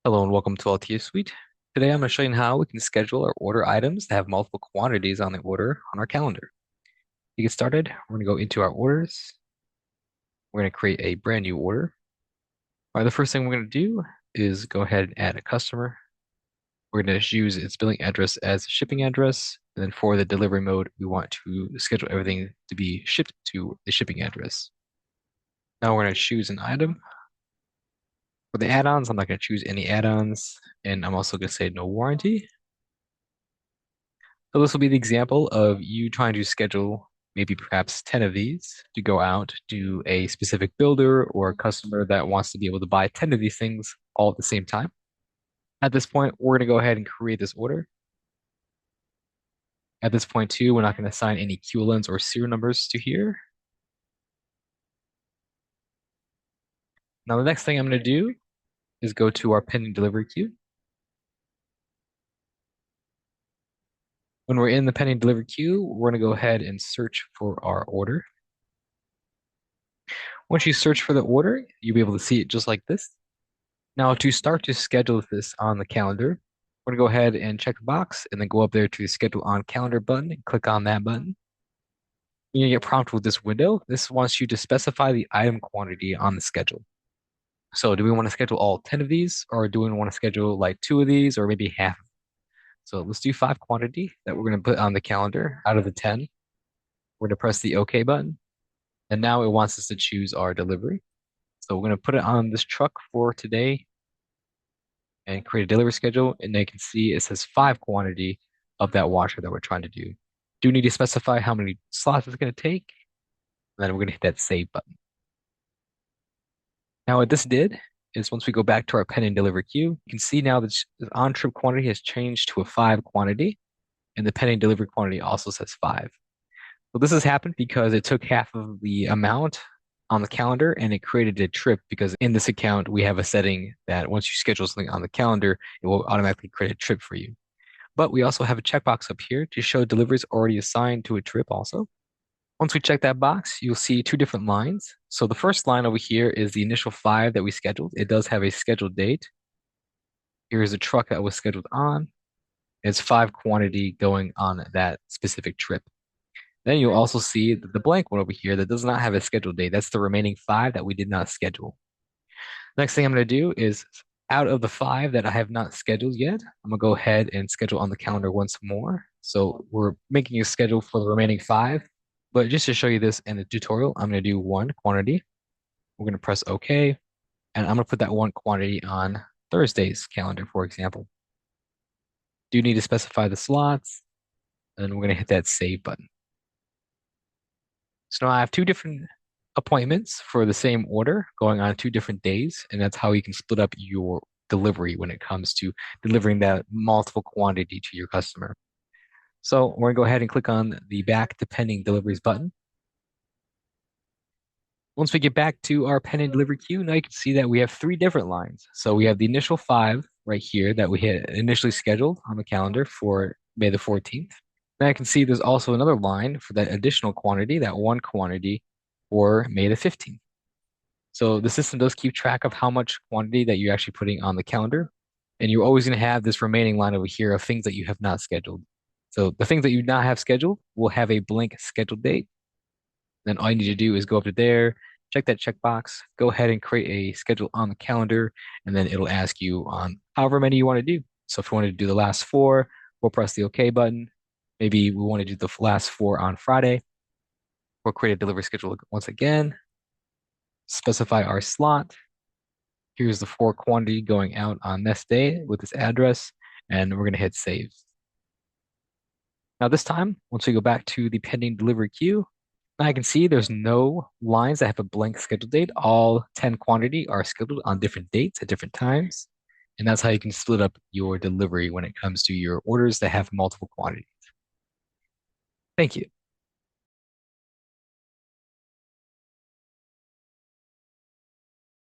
Hello and welcome to AltheaSuite. Today I'm going to show you how we can schedule our order items that have multiple quantities on the order on our calendar. To get started, we're going to go into our orders. We're going to create a brand new order. All right, the first thing we're going to do is go ahead and add a customer. We're going to use its billing address as a shipping address. And then for the delivery mode, we want to schedule everything to be shipped to the shipping address. Now we're going to choose an item. For the add-ons, I'm not going to choose any add-ons. And I'm also going to say no warranty. So this will be the example of you trying to schedule maybe perhaps 10 of these to go out to a specific builder or a customer that wants to be able to buy 10 of these things all at the same time. At this point, we're going to go ahead and create this order. At this point too, we're not going to assign any QLNs or serial numbers to here. Now the next thing I'm going to do is go to our pending delivery queue. When we're in the pending delivery queue, we're going to go ahead and search for our order. Once you search for the order, you'll be able to see it just like this. Now, to start to schedule this on the calendar, we're going to go ahead and check the box and then go up there to the Schedule on Calendar button and click on that button. You're going to get prompted with this window. This wants you to specify the item quantity on the schedule. So do we want to schedule all 10 of these, or do we want to schedule like 2 of these, or maybe half? So let's do 5 quantity that we're going to put on the calendar out of the 10. We're going to press the OK button. And now it wants us to choose our delivery. So we're going to put it on this truck for today and create a delivery schedule. And they can see it says 5 quantity of that washer that we're trying to do. Do need to specify how many slots it's going to take. And then we're going to hit that save button. Now what this did is once we go back to our pending delivery queue, you can see now that the on-trip quantity has changed to a 5 quantity. And the pending delivery quantity also says 5. So this has happened because it took half of the amount on the calendar and it created a trip because in this account we have a setting that once you schedule something on the calendar, it will automatically create a trip for you. But we also have a checkbox up here to show deliveries already assigned to a trip also. Once we check that box, you'll see 2 different lines. So the first line over here is the initial 5 that we scheduled. It does have a scheduled date. Here's a truck that was scheduled on. It's 5 quantity going on that specific trip. Then you'll also see the blank one over here that does not have a scheduled date. That's the remaining 5 that we did not schedule. Next thing I'm going to do is out of the 5 that I have not scheduled yet, I'm going to go ahead and schedule on the calendar once more. So we're making a schedule for the remaining 5. But just to show you this in the tutorial, I'm going to do 1 quantity. We're going to press OK. And I'm going to put that 1 quantity on Thursday's calendar, for example. Do need to specify the slots. And we're going to hit that save button. So now I have 2 different appointments for the same order going on 2 different days, and that's how you can split up your delivery when it comes to delivering that multiple quantity to your customer. So we're going to go ahead and click on the back to pending deliveries button. Once we get back to our pending delivery queue, now you can see that we have 3 different lines. So we have the initial 5 right here that we had initially scheduled on the calendar for May the 14th. Now I can see there's also another line for that additional quantity, that 1 quantity for May the 15th. So the system does keep track of how much quantity that you're actually putting on the calendar. And you're always going to have this remaining line over here of things that you have not scheduled. So the things that you not have scheduled will have a blank scheduled date. Then all you need to do is go up to there, check that checkbox, go ahead and create a schedule on the calendar, and then it'll ask you on however many you want to do. So if you want to do the last 4, we'll press the OK button. Maybe we want to do the last 4 on Friday. We'll create a delivery schedule once again, specify our slot. Here's the 4 quantity going out on this day with this address, and we're going to hit save. Now this time, once we go back to the pending delivery queue, I can see there's no lines that have a blank schedule date. All 10 quantity are scheduled on different dates at different times. And that's how you can split up your delivery when it comes to your orders that have multiple quantities. Thank you.